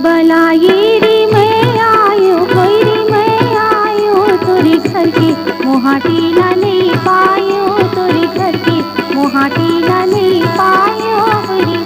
बलायेरी मैं आयो कोयरी मैं आयो तोरे घर के मोहाटीला नहीं पायो तोरे घर के मोहाटीला नहीं पायो हरी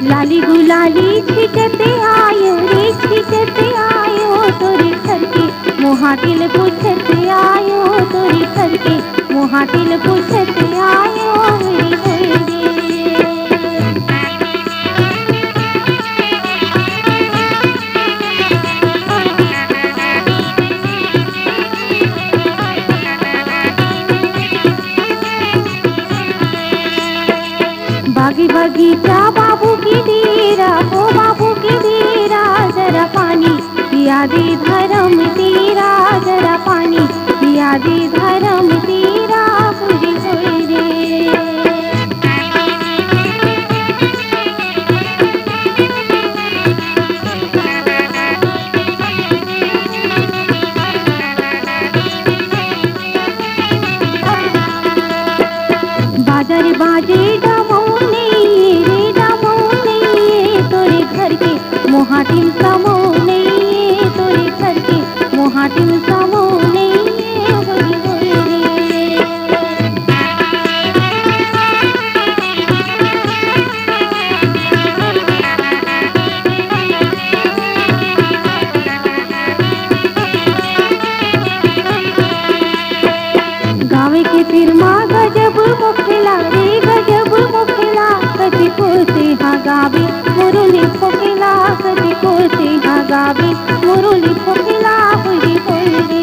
लाली गुलाली छिटते आयो रे छिटते आयो तोरे घर के मोहाटिल पूछते आयो तोरे घर के मोहाटिल पूछते आयो हरी हरी बागी बगीचा बाबू की डेरा ओ बाबू की डेरा जरा पानी पिया दे धर्म तेरा जरा पानी पिया दे धर्म तेरा पूरी होई रे बाजार बाजे डमौने रे डमौने तोरे घर के मोहाटिन समौने तोरे घर के मोहाटिन समौने होई होई रे गावे के तिरमा गजब मुखला रे गजब मुखला कदी को से हा गावे मुरली फोकेला कदी को से हा गावे मुरली फोकेला होई होई रे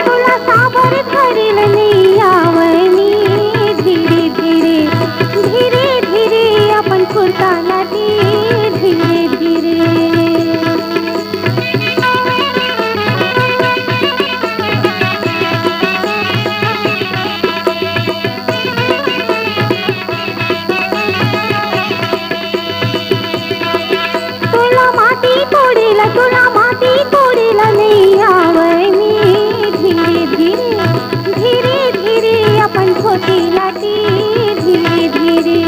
तुला साबर धरील नाही आवनी धीरे धीरे धीरे धीरे आपण फुलताना धीरे धीरे तुला माती तोडील नाही आवनी धीरे धीरे धीरे धीरे आपण खोटीला धीरे धीरे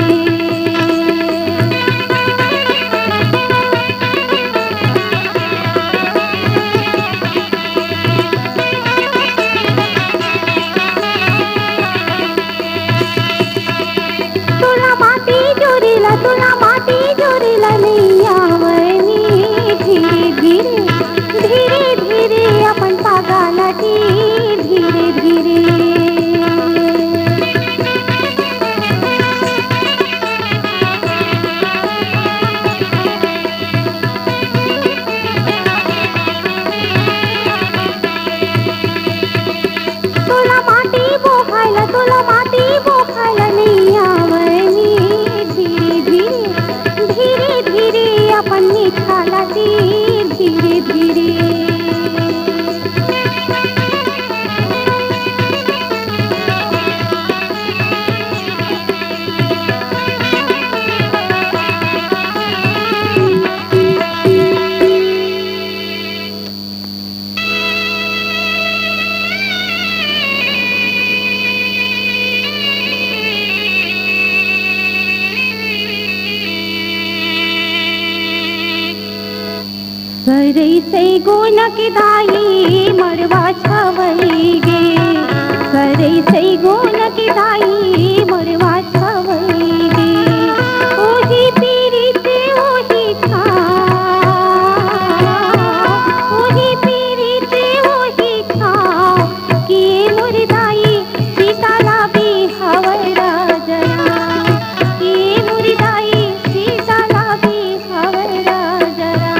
तुला माती जोरीला नाही आवनी धीरे धीरे धीरे धीरे आपण पागाला धीरे धीरे तुला माती बोखायला नाही आवनी धीरे धीरे सरैसे गोनक दाई मड़वा छवई गे, सरैसे गोनक दाई मड़वा छवई गे। ओही पीरित ओही छाव, ओही पीरित ओही छाव, किए मोर दाई सीताला बिहावरा जरा, किए मोर दाई सीताला बिहावरा जरा।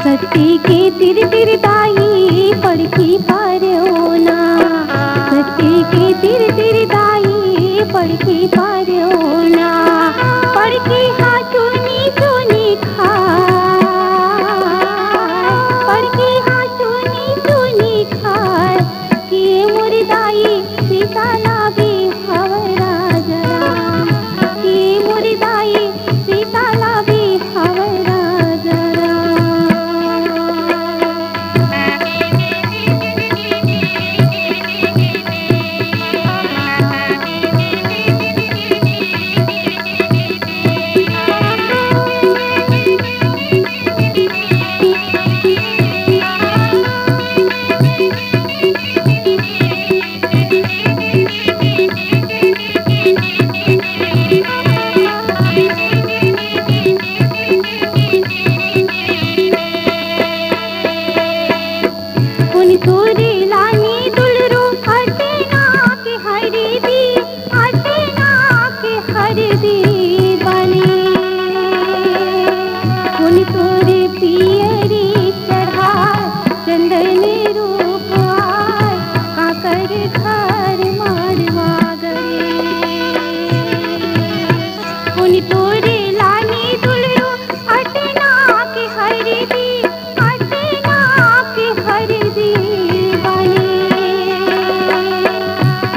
सती के तिर तिर दाई पड़की पारोना, सती के तिर तिर दाई पड़की पारोना। पड़की हाँ चुनी चुनी खाए, पड़की हाँ चुनी चुनी खाए, किए मोर दाई सीताला बिहावरा जरा, किए मोर दाई सीताला बिहावरा जरा। उन तोरे लानी दुलरू हटे ना के हरी दी, हटे ना के हरदी बने। उन तोरे पियरी चढ़ा चंदन रूप आए, काकर घर मारवा गए। उन तोरे लानी दुलरू हटे ना के हरी दी, हटे ना के हरदी बने।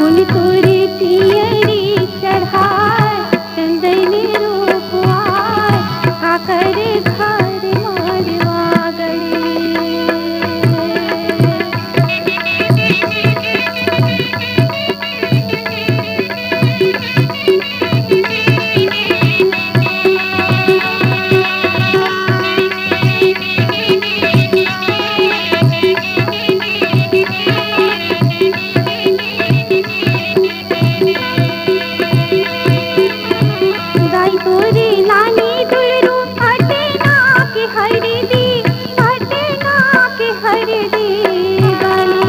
उन तोरे पियरी चढ़ाए चंदन रूप आए, काकर घर मारवा गए। दाई तोरे लानी दुलरू हटे ना के हरी दी, हटे ना के हरदी बने।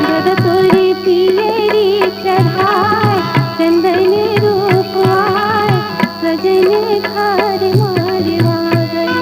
जद तोरे पियरी चढ़ाए चंदन रूप आए, सजन घर मारवा गए।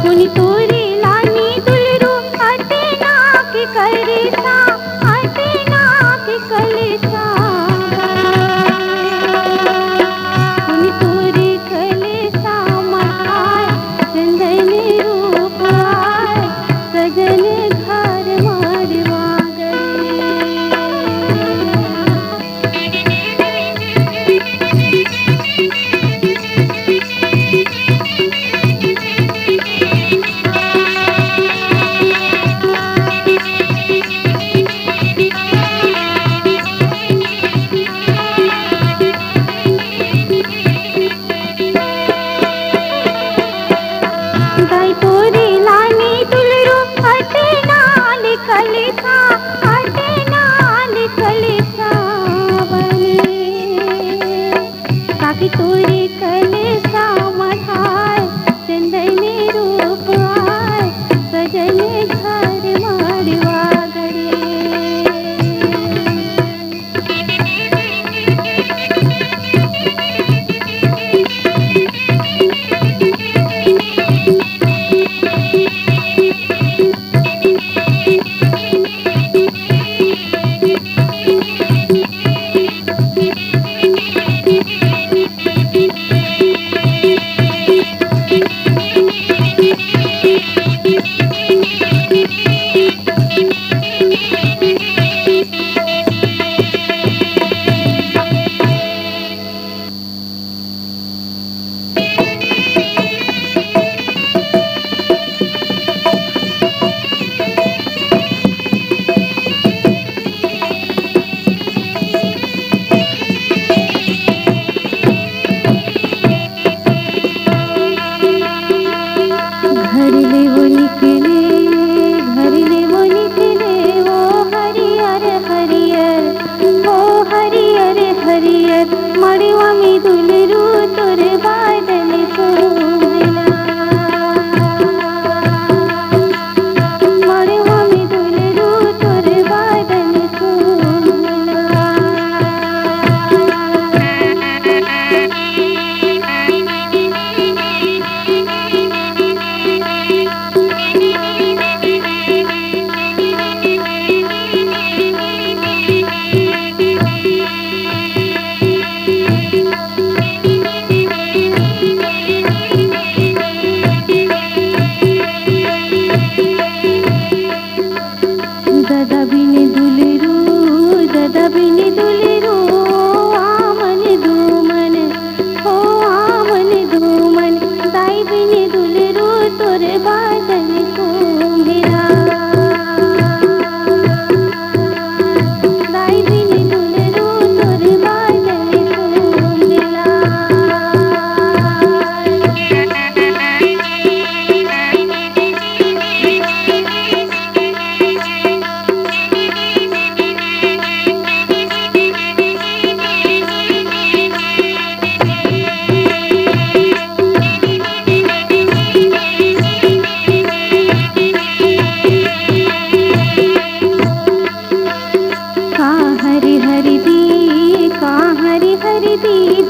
उन तोरे लानी दुलरू हटे ना के कलेसा, हटे ना के कलेसा उन तोरे कलेसा मढ़ाए चंदन रूप आए, सजन घर मारवा गए। दाई तोरे लानी दुलरू हटे नाल कलेसा, हटे नाल कलेसा बने। काकी तोरे कलेसा मढ़ाए चंदन रूप आए, सजन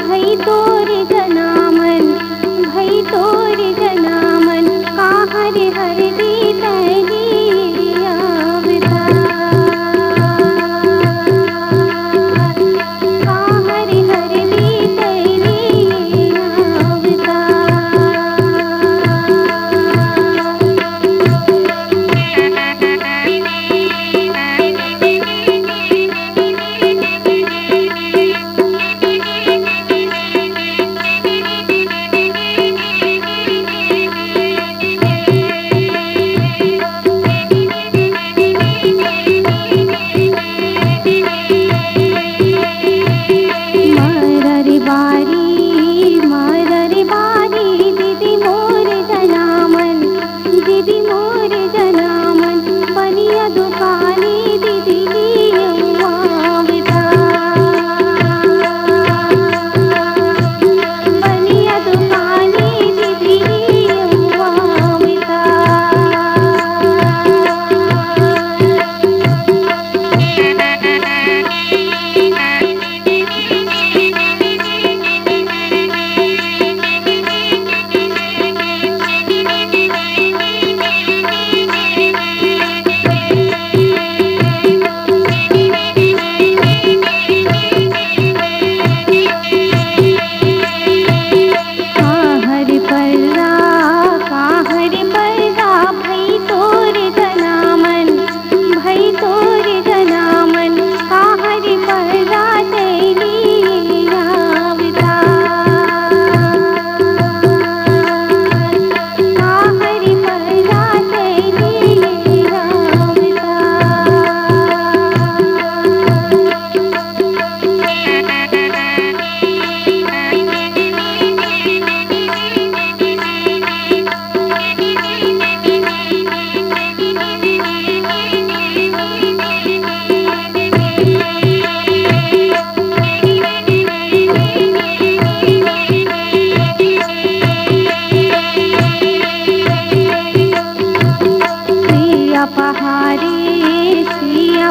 भई तोर जनामन, भई तोर जनामन, काहर हर दी तैली अवतार, काहर हर दी तैली अवतार। मरर बारी दीदी मोर जनामन, दीदी मोर जनामन, बनिया दुकानी दीदी बनिया दुकानी दीदी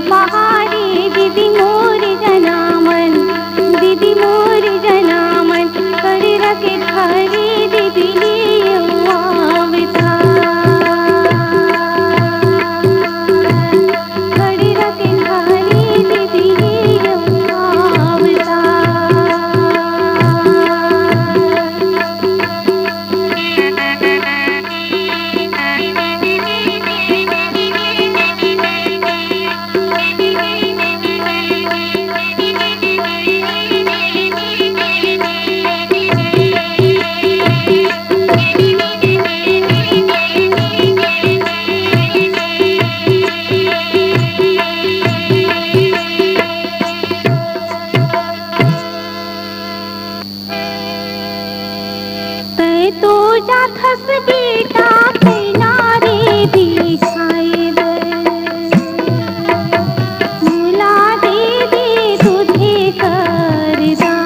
पहाड़ी दीदी मोर जनामन, दीदी मोर जनामन, कर रखे थारी दीदी अवतार, कर रखे थारी दीदी अवतार। तो जाथस बेटा किनारे दिखाए मुला दे दे तुझे करदान।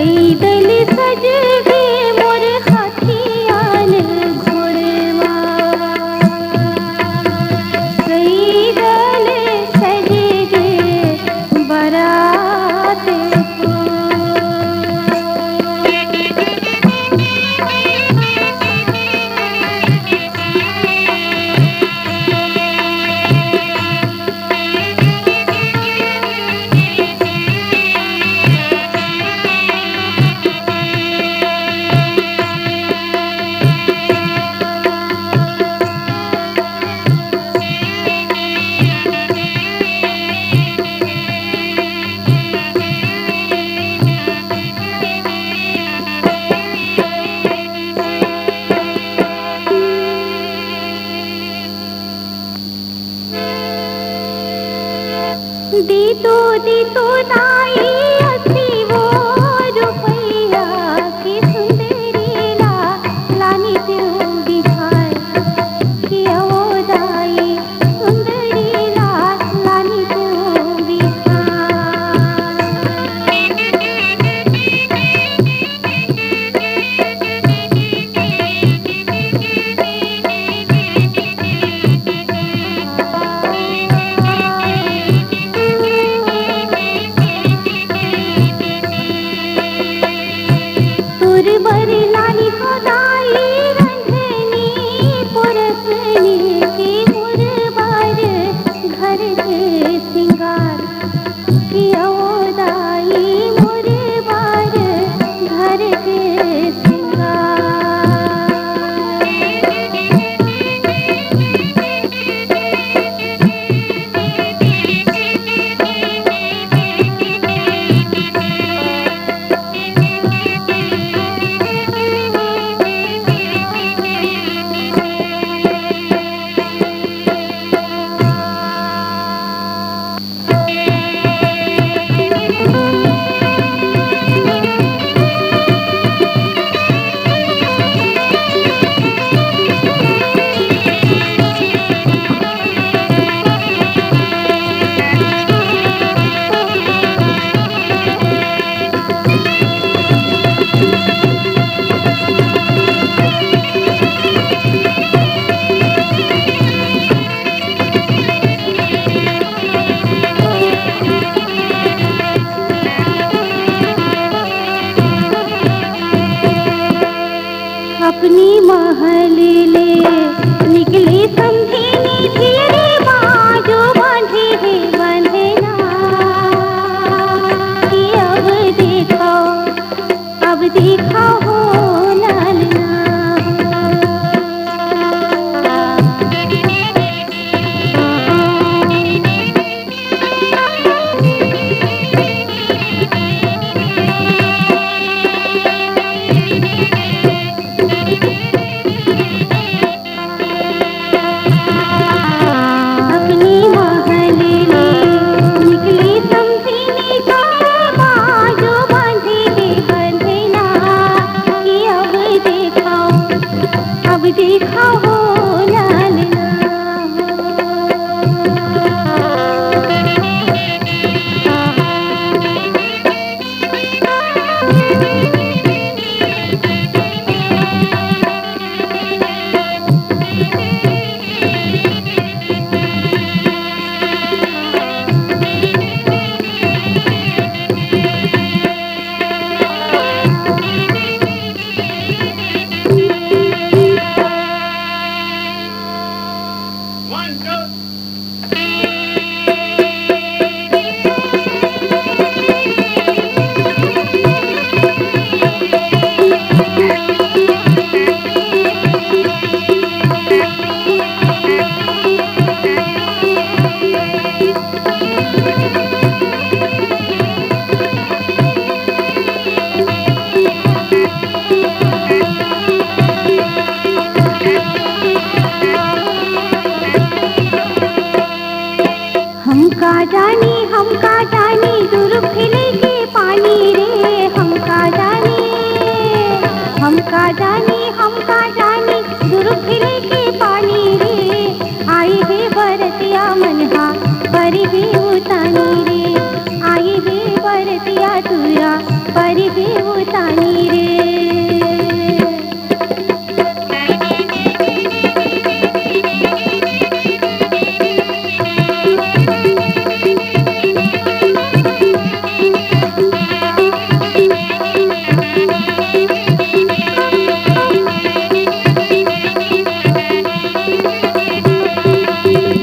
पैदल सज गे मोर हाथियान घोड़वा, पैदल सज गे बरात को। दीतो दाई अस्सी वो रुपैया की सुंदरी लानी त्यों बिछाए, कि ओ दाई सुंदरी लानी त्यों बिछाए। बरी लानी हो दाई रंधनी पुरसनी की मुरबार घर के सिंगार, कि ओ दाई मुरबार घर के सिंगार। अपनी महल ले निकली समझिनी धीरे बाजो बांधे है बंधना, कि अब देखो हो ललना। निकली समझिनी बाजो बांधे है बंधना, पर देवतानी रे।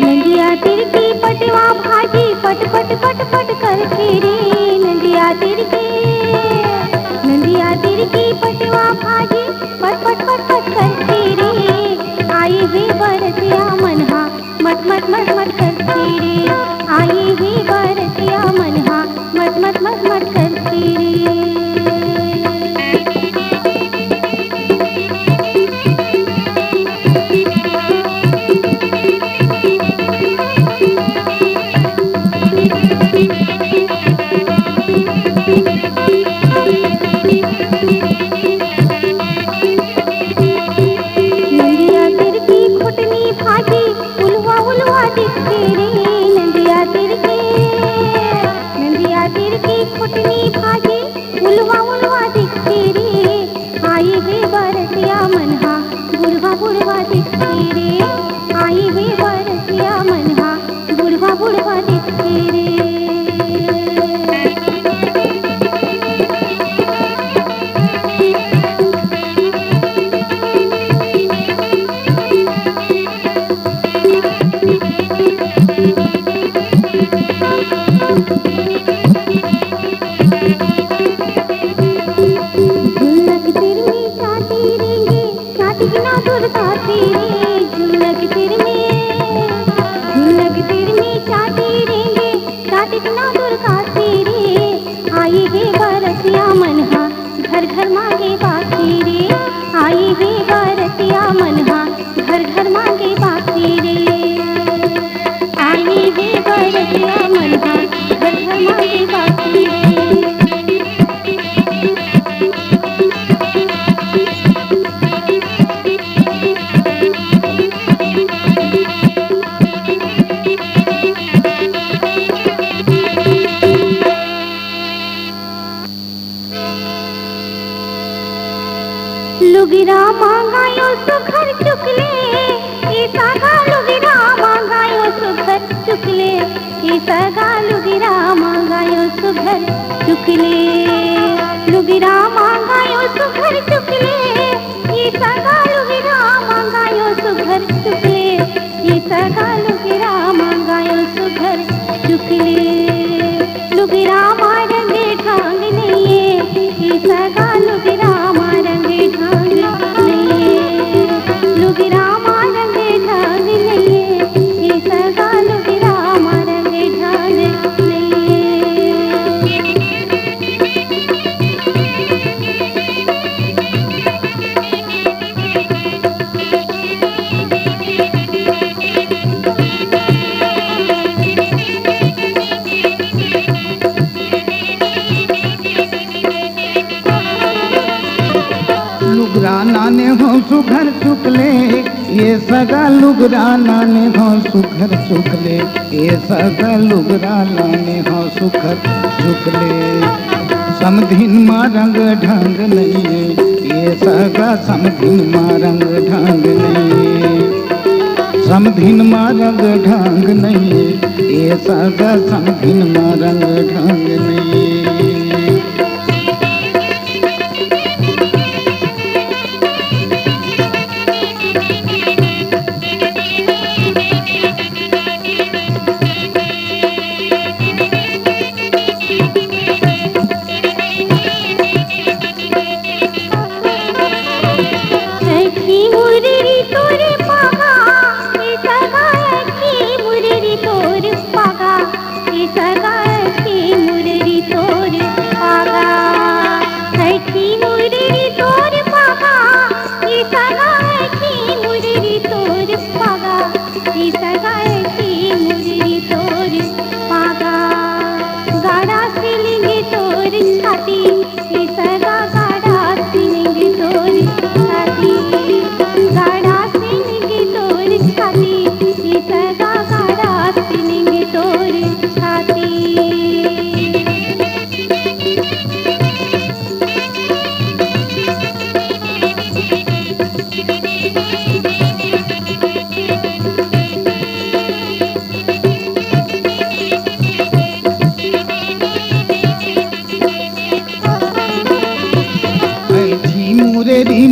नंदिया तिरकी पटवा भाजी पट पट पट पट करके रे। नंदिया तिरकी पटवा भाजी पट पट पट पट करके रे। आई वे बरसिया मनहा मट मट मट मट करके रे। आई वे बरसिया मनहा मट मट मट मट करके रे। नंदिया तिरकी खुटनी भाजी उलवा उलवा दिखते रे। नंदिया तिरकी खुटनी भाजी उलवा उलवा दिखते रे। आई वे बरसिया मनहा बुढ़वा बुढ़वा दिखते रे। आई वे बरसिया मनहा बुढ़वा बुढ़वा दिखते रे। झुनक सिर में चाटी रेंगे चाटी बिना दूर खाती रे। झुनक सिर में चाटी रेंगे चाटी बिना दूर खाती रे। आई वे बरसिया मनहा घर घर मांगे बाकी रे। आई वे बरसिया मनहा घर घर मांगे बाकी रे। आई वे बरसिया मनहा घर घर मांगे बाकी रे। लुगिरा मांगायो सुखर चुकले ई सगा। लुगिरा मांगायो सुखर चुकले ई सगा। लुगिरा मांगायो सुखर चुकले। लुगिरा मांगायो सुखर चुकले ई सगा। लुगिरा मांगायो सुखर चुकले ई सगा। लुगिरा मांगायो सुखर चुकले। लुगिरा मारंगे ढांग नहीं ई सगा। लुगिरा मारंगे ढांग नहीं। लुगिरा मारंगे ढांग नहीं ई सगा। लुगिरा मारंगे ढांग नहीं। लुगरा नाने हो सुघर चुकले ये सगा। लुगरा नाने हो सुघर चुकले ये सगा। लुगरा नाने हो सुघर चुकले। समधिन मा रंग ढंग नहीं ये सगा। समधिन मा रंग ढंग नहीं। समधिन मा रंग ढंग नहीं ये सगा। समधिन मा रंग ढंग नहीं।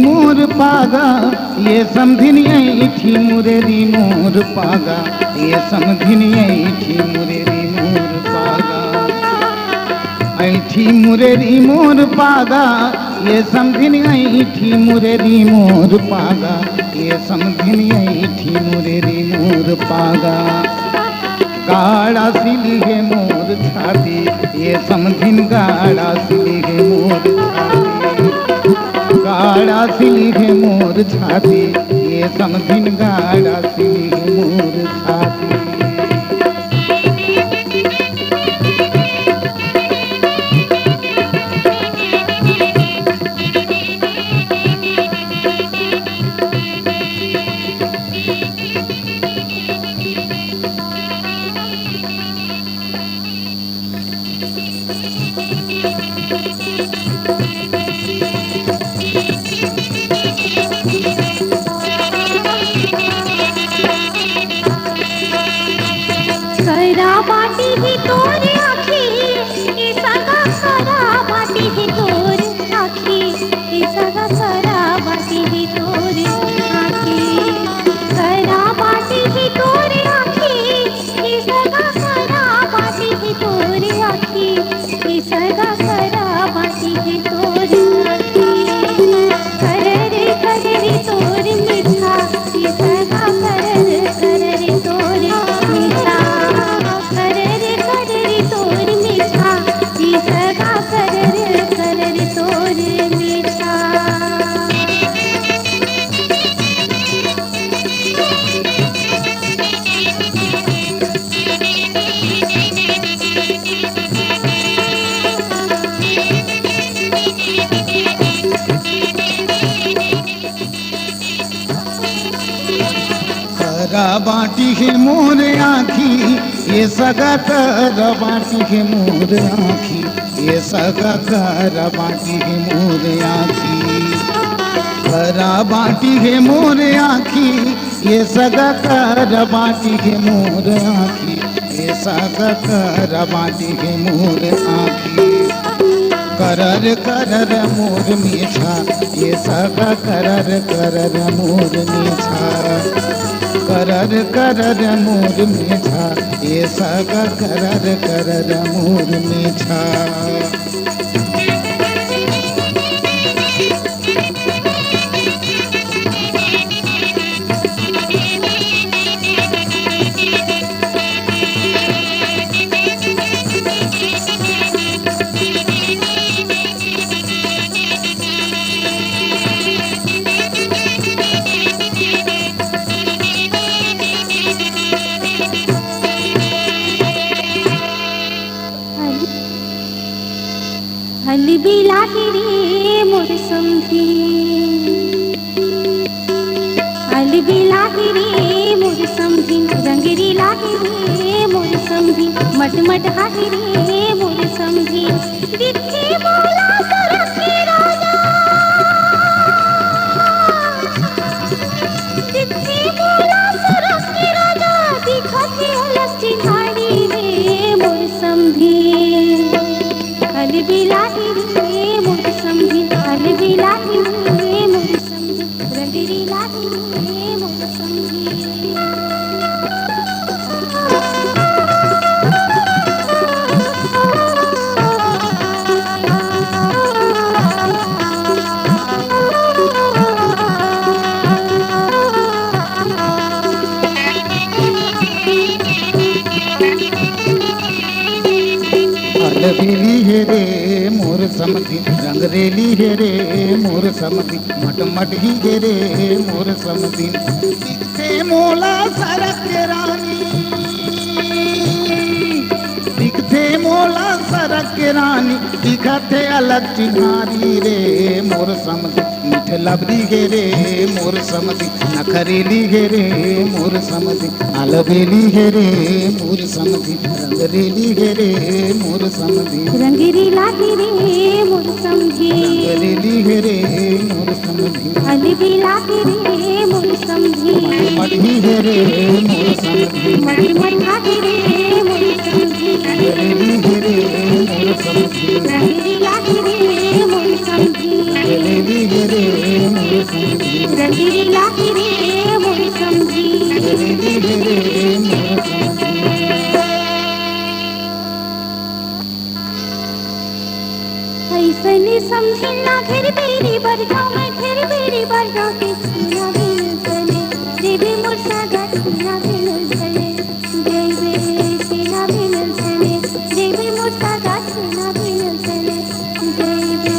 मोर पागा ये समधिन ऐठी मुरेरी मोर पागा ये समधिन ऐठी मुरेरी मोर पागा ऐठी मुरेरी मोर पागा ये समधिन ऐठी मुरेरी मोर पागा ये समधिन ऐठी मुरेरी मोर पागा गाड़ा सिली है मोर छाती ये समधिन गाड़ा सिली है मोर छाती गाड़ा सिली है मोर छाती ये समधिन गाड़ा सिली है मोर छाती करा बाटी ही तोर आखी ये सगा करा बाटी ही तोर आखी ये सगा करा बाटी ही तोर आखी करा बाटी ही तोर आखी ये सगा करा बाटी ही तोर आखी ये सगा करा बाटी ही तोर आखी कररे तोर मीठा ये सगा कररे तोर मीठा तोर मीठा ये सगा करर तोर मीठा करा बाटी है मोर आँखी ये सगा करा बाटी है मोर आँखी ये सगा करा बाटी है मोर आँखी करा बाटी है मोर आँखी ये सगा करा बाटी है मोर आँखी ये सगा करा बाटी है मोर आँखी करर करर मोर मीठा ये सगा करर मोर मीठा करर करर मोर मीठा ये सगा करर मोर मीठा हल बिलाही रे मोर समधी हल बिलाही रे मोर समधी रंगरी लाही रे मोर समधी मटमट हाही रे मोर समधी दिखे बोला सरस के राजा दिखे बोला सरस के राजा दिखते अलग चिन्हाड़ी रे मोर समधी हल बिलाही रे मोर समधी हल बिलाही रे मोर समधी रंगरी लाही रे मोर समधी रेली है रे मोर समधी रंग रेली है रे मोर समधी मट ही है रे मोर समधी दिखते मोला सरक रानी दिखते मोला सरक रानी दिखते अलग चिन्हारी रे मोर समधी मीठ लबरी है रे मोर समधी नखरेली है रे मोर समधी अलबेली है रे मोर समधी रंग रेली है रे मोर समधी रंगरी लाही रे मोर समधी रेली है रे मोर समधी हल बिलाही रे मोर समधी मटही है रे मोर समधी मट हाही रे मोर समधी रेली है रे मोर समधी रंगरी लाही रे मोर समधी रेली है रे मोर धीरे लाही रे मोर समझी ऐसने समझी ना घेर बेरी बरगा में घेर बेरी बरगा के छीना बिन चले देवी मोर सागा छीना बिन चले देवी छीना बिन चले देवी मोर सागा छीना बिन चले देवी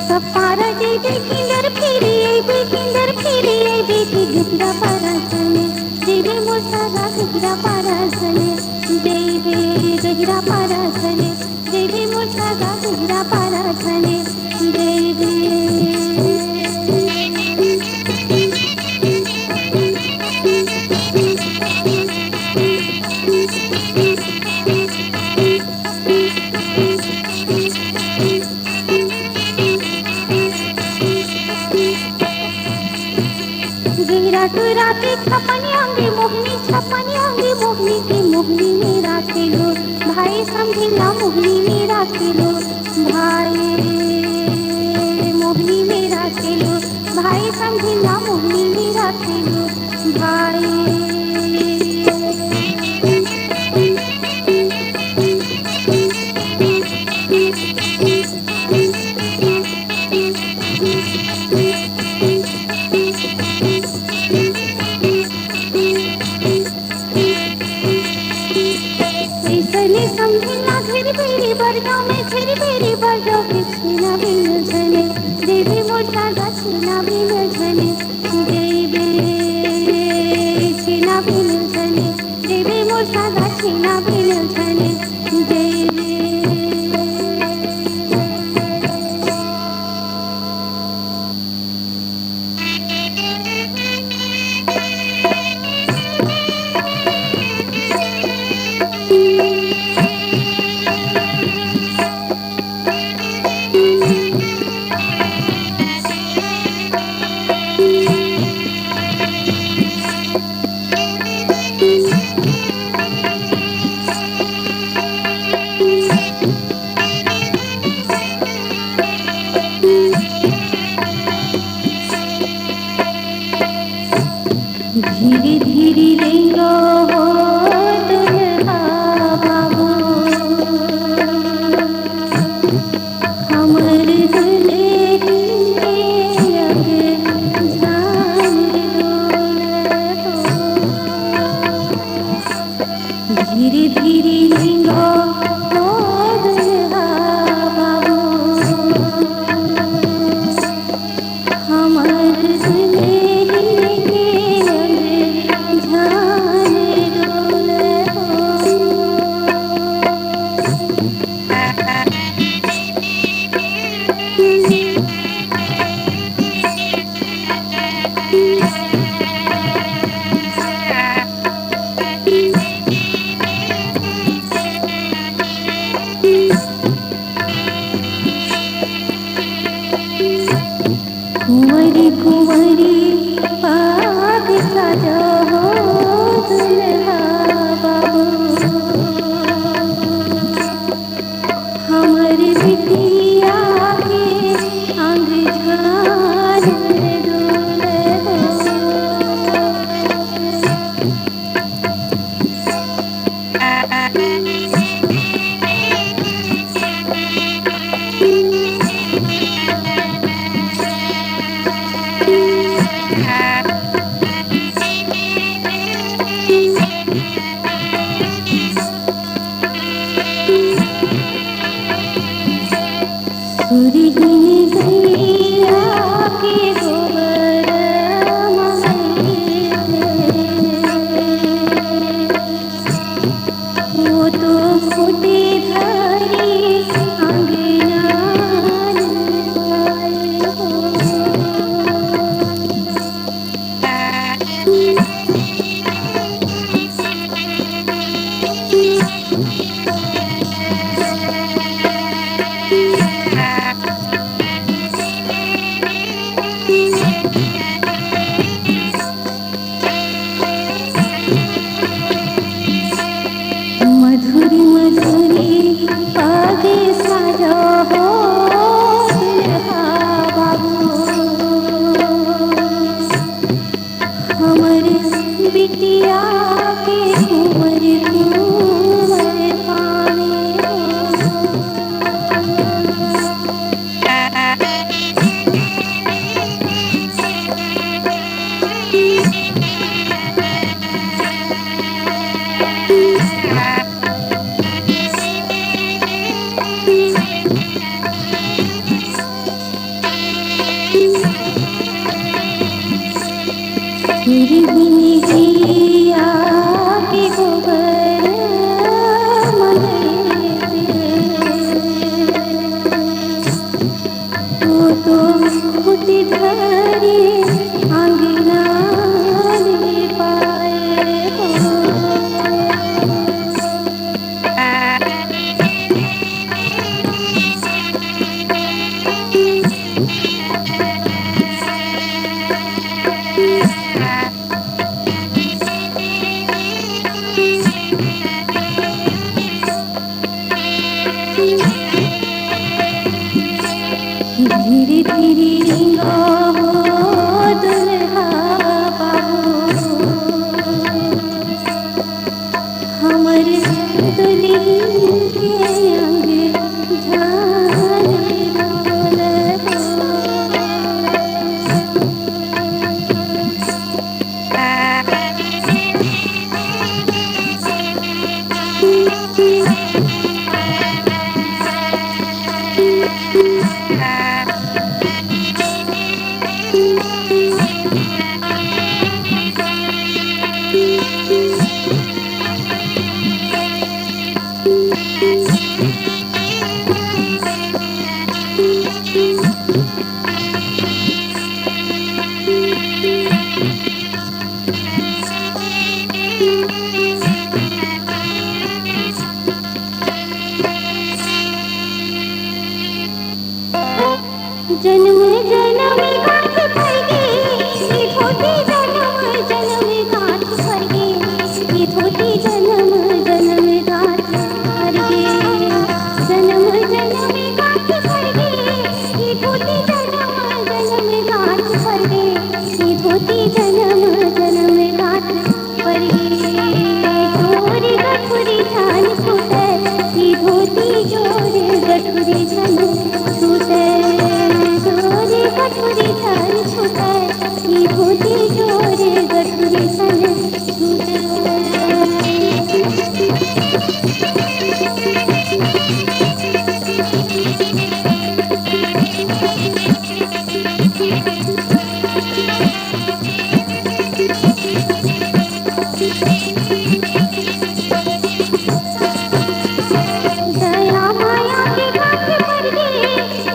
सपारा देवी किंदर फिरी बेटी गुजरा पारा चले देवी मोर सागा गुजरा पारा चले देवी गजरा पारा चले देवी मोर सागा गुजरा पारा चले देवी गहरा टुराते छपनी अंगे मोहनी के मोहनी मेरा खेलो भाई समझिला मोहनी मेरा खेलो भाई मोहनी मेरा खेलो भाई समझिला मोहनी मेरा खेलो भाई ऐसने समझिला घेर बेरी बरगा में घेर बेरी बरगा के छीना बिन चले देवी मोर सागा छीना बिन चले देवी छीना बिन चले देवी मोर सागा छीना बिन चले देवी धीरे धीरे रेंगो हो दुल्हा बाबू हमर दुल्हे अब जान धीरे धीरे रेंगो हो दुल्हा बाबू हमर दुल्हे कुंवरी कुंवरी पाग सजो हो दुल्हा बाबू हमर बिटिया के अंग झाल मेरी भीनी गैया के गोबर तो खुटी धरे आंगना ले पाए हो। धीरे धीरे हो दुल्हा बाबू हमर दुल्हन के अंग झारे डोल जन्म जन्म गांठ फरगे ये धोती जन्म जन्म गांठ फरगे ये धोती जन्म जन्म गांठ फरगे जन्म जन्म गांठ फरगे ये धोती जन्म जन्म गांठ फरगे ये धोती जन्म जन्म गांठ फरगे जोरी गठुरी छान छूटे ये धोती जोरी गठुरी छान छूटे गठुरी छान छूटे ये धोती जोरे गठुरी छान छूटे। दया माया के गांठ फरगे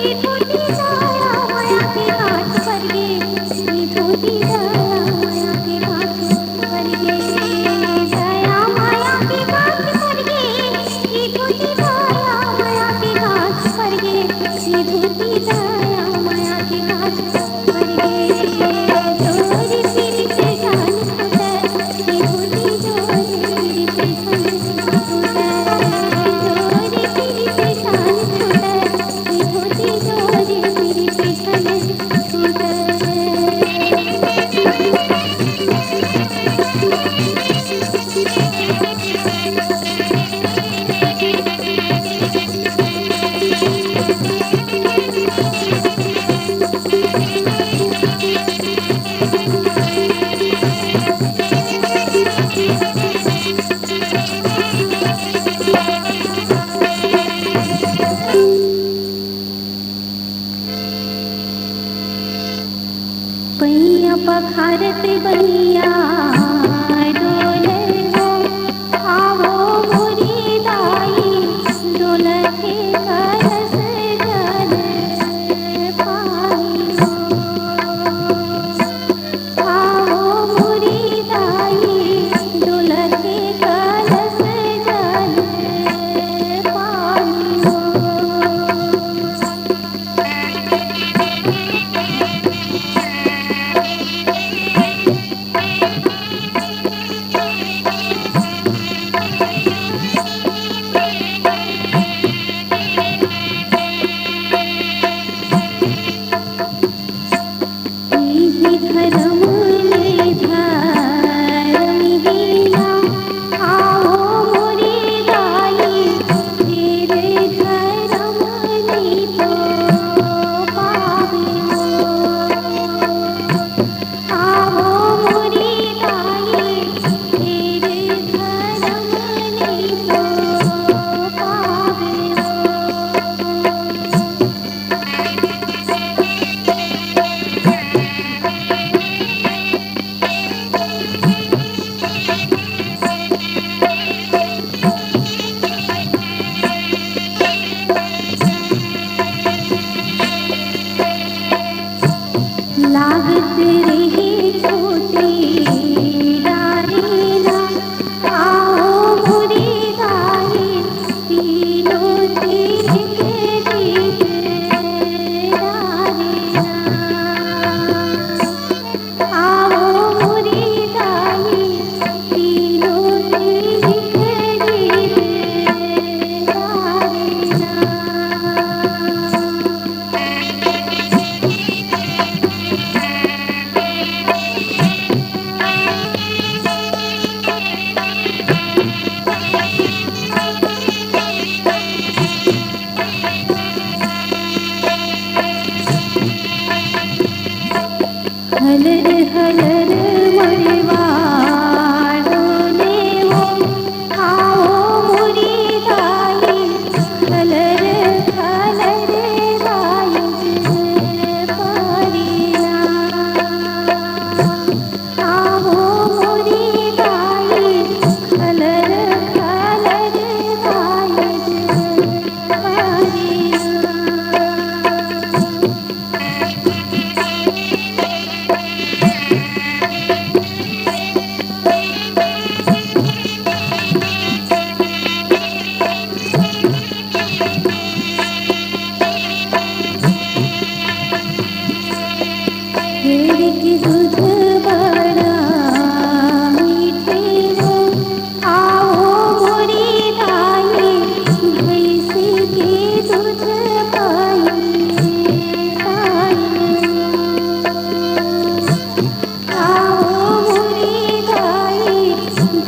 ये धोती दया माया के गांठ फरगे ये धोती दया माया के गांठ फरगे दया माया के गांठ फरगे ये धोती दया माया के गांठ फरगे ये धोती दया माया के गांठ फरगे जोरी फिर से जान छूटे ये धोती जोरी फिर से जान छूटे जोरी फिर से जान छूटे ये धोती जोरी फिर से जान छूटे। पैया पखारत बनिया डोले हो आवो मोरी दाई डोलते करस जल पानी हो आवो मोरी दाई डोलते करस जल पानी हो। हलर हलर मणिवाळोने हो आओ मोरी गाई हलर हलर गाई पारिया आओ मोरी गाई हलर हलर गाई पारिया भेड़ की दूध बड़ा मीठे हो आओ मोरी गाई भैंस के दूध पाए आओ मोरी गाई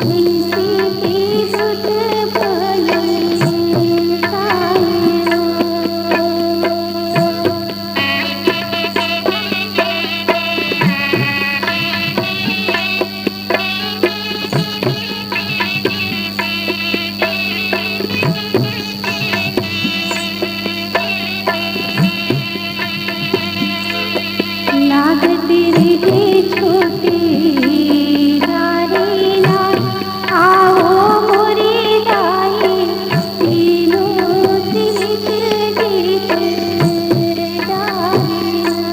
भैंस के दूध पाए लागती रहे छोटी नारीना आओ मोरी गाई तीनों तीज गीत गाईना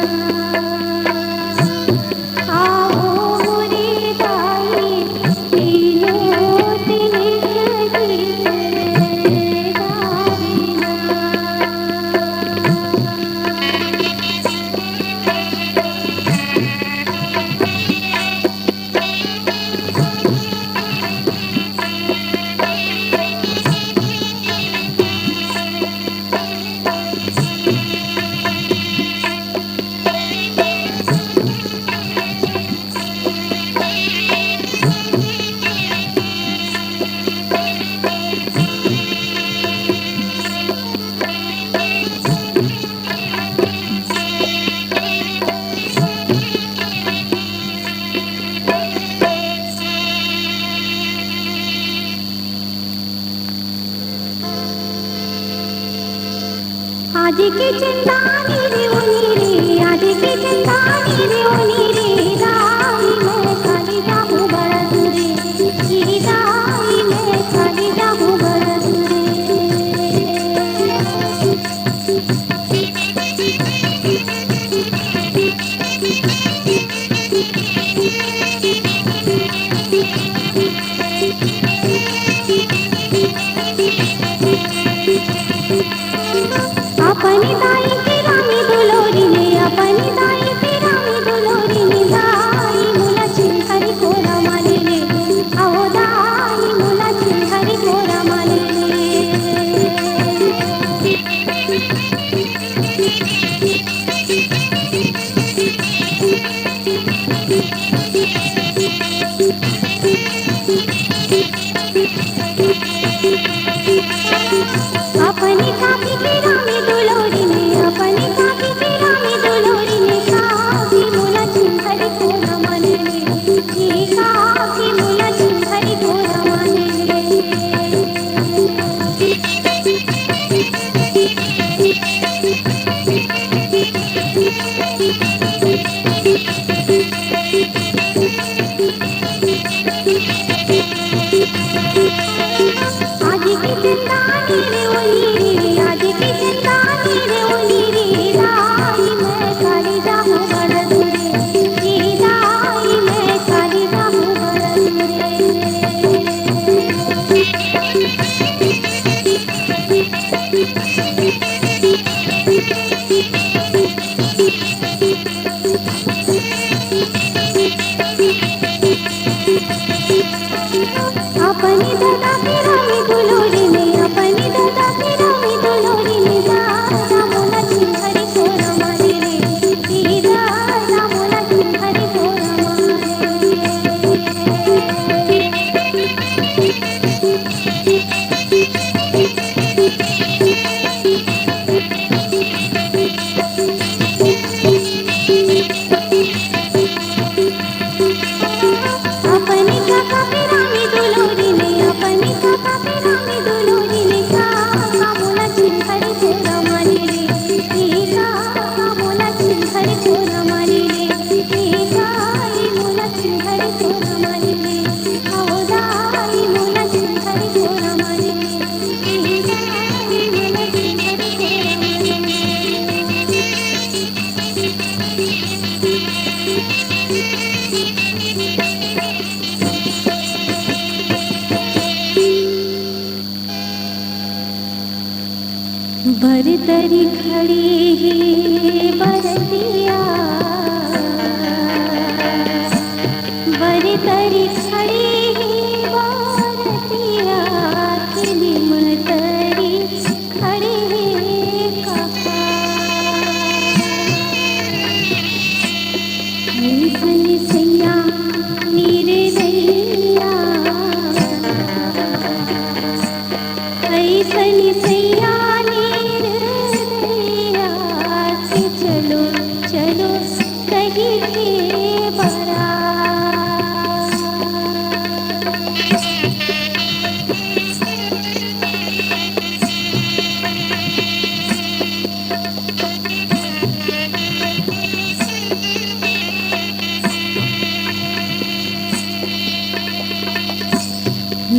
आओ मोरी गाई तीनों तीज गीत गाईना आज के चंदानी रे उनी रे आज के चंदानी रे उनी रे दाई मैं खाली जाऊं बरस रे ये दाई मैं खाली जाऊं बरस रे अपनी दाई की रानी दुलोरी ने अपनी दाई की रानी दुलोरी ने दाई मुला चिंहरी कोरा माले ले आओ दाई मुला चिंहरी कोरा माले ले अपनी काकी की रानी दुलोरी ने अपनी काकी की रानी दुलोरी ने काकी मुला चिंहरी कोरा माले ले ये काकी मुला चिंहरी कोरा माले ले आज की चंदानी रे उनी रे आज की चंदानी रे उनी रे दाई मैं खाली जाऊं बरस रे ये दाई मैं खाली जाऊं बरस रे अपनी दादा की रानी दुलोरी ने अपनी दादा की रानी दुलोरी ने दादा मोला चिंहरी कोरा माले ले ये दादा मोला चिंहरी कोरा माले ले बरतरी खड़ी है बरतिया, बरतरी खड़ी है बरतिया, खिली मतरी खड़ी है काका। ऐसन सैया नीरे दैया, ऐसन सैया चलो चलो कहीं के बरा।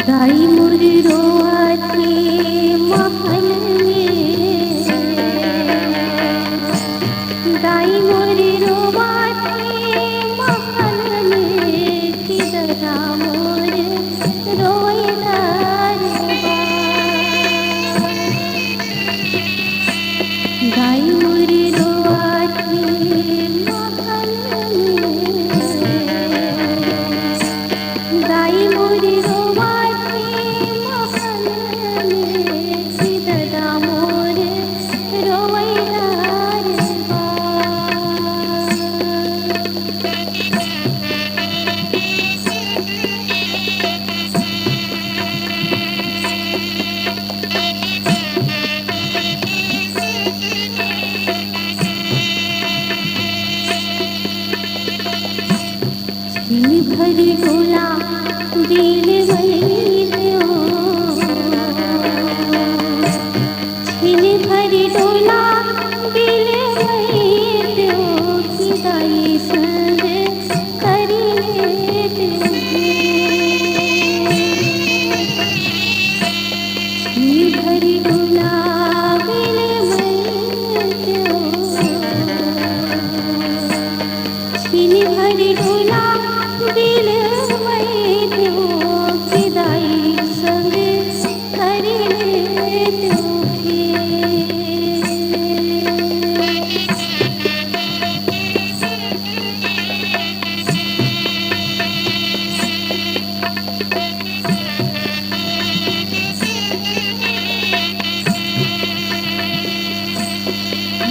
दाई मुरी रोआती महल में, दाई मोरी रोवाती महल में, किधरा मोर रोएदार बा। दाई मोरी रोवाती महल में, दाई मोरी रोवाती महल में, किधरा मोर रोएदार बा। छिन भरी डोला दिल वही दो, छिन भरी डोला दिल वही दो, किदाई संग करी दोगे। छिन भरी डोला दिल वही दो, छिन भरी डोला दिल वही दो, किदाई संग करी दोगे।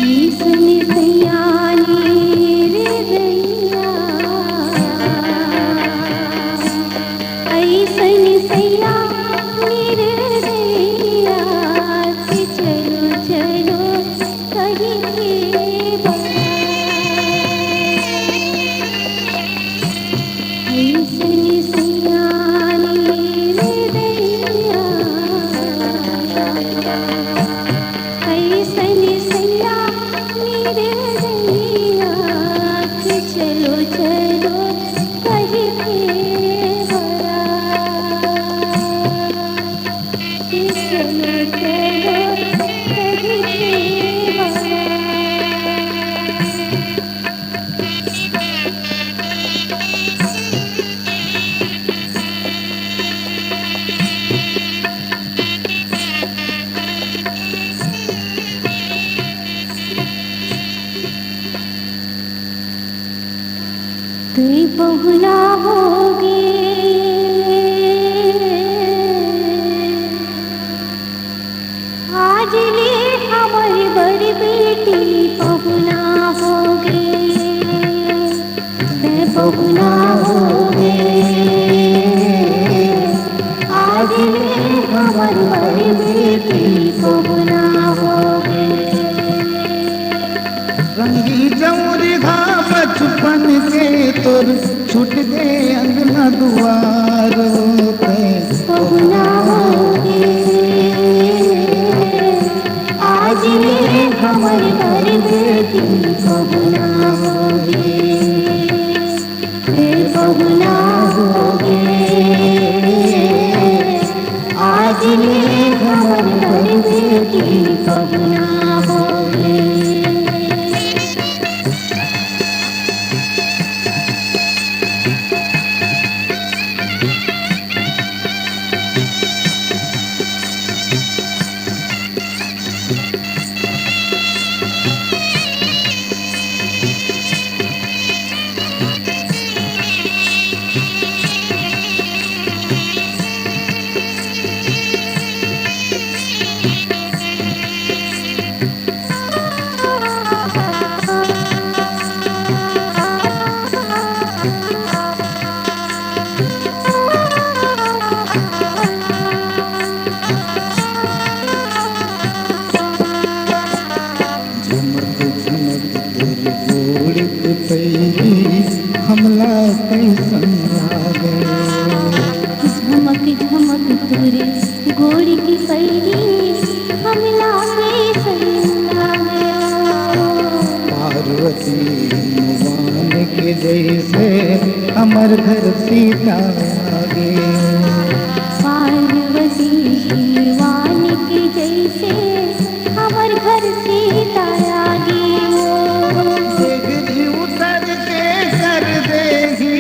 ऐसन सैया नीरे दैया, ऐसन सैया नीरे दैया, चलो चलो कहीं के बरा। ऐसन सैया नीरे दैया, ऐसन सैया नीरे दैया, चलो चलो कहीं के बरा। चलो चलो कहीं के बरा। तुई बहुला होगे, आज ले हमारी बड़ी बेटी बहुला होगे, मैं बहुला होगे, आज ले हमारी बड़ी बेटी बहुला होगे। रंगी जमुरी घा बचपन के तोर छूट गए अंगना दुआर होते बहुला होगे, आज ले हमारी बड़ी बेटी बहुला होगे, बहुला होगे, आज ले हमारी बड़ी बेटी बहुला होगे। झमक झमक तोर गोड़ के पैरी हमला कैसन लागे। झमक झमक तुरे गोड़ की पैरी हमला कैसन लागे। पार्वती भगवान के जैसे हमर घर सीता आगे। पार्वती भगवान के जैसे हमर घर सीता आगे। देगी उतर के कर देगी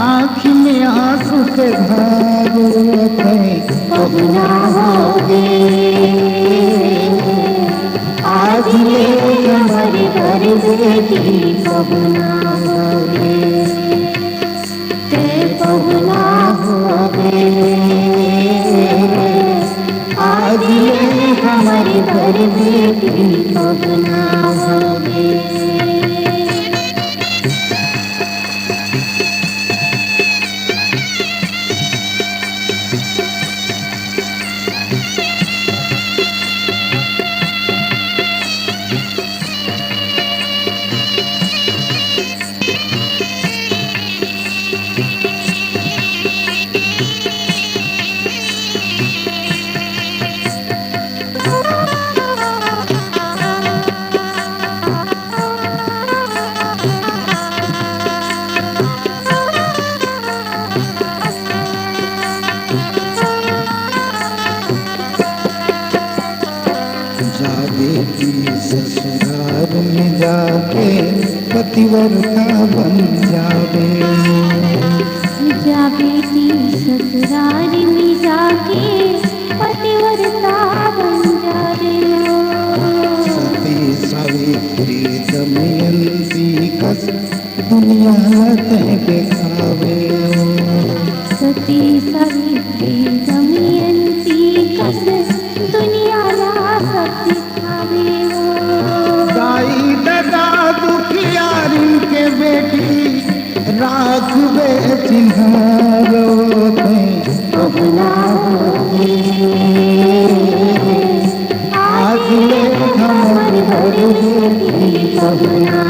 आँख में आंसू से भागो पहुना होगे। आज ले हमारे घर बेटी पहुना होगे। पहुना होगे। आज ले हमारे घर बेटी पहुना होगे। जा बेटी ससुराल में जाके पतिव्रता बन जावे। जा बेटी ससुराल में जाके पतिव्रता बन जावे। सती सावित्री दमयंती कस दुनिया तय दिखावे। सती सावित्री दमयंती कस दुनिया सब दिखावे। दाई दादा दुखियारिन के बेटी राख बे चिन्हारो पहुना होगे। आज ले हमर घर बेटी पहुना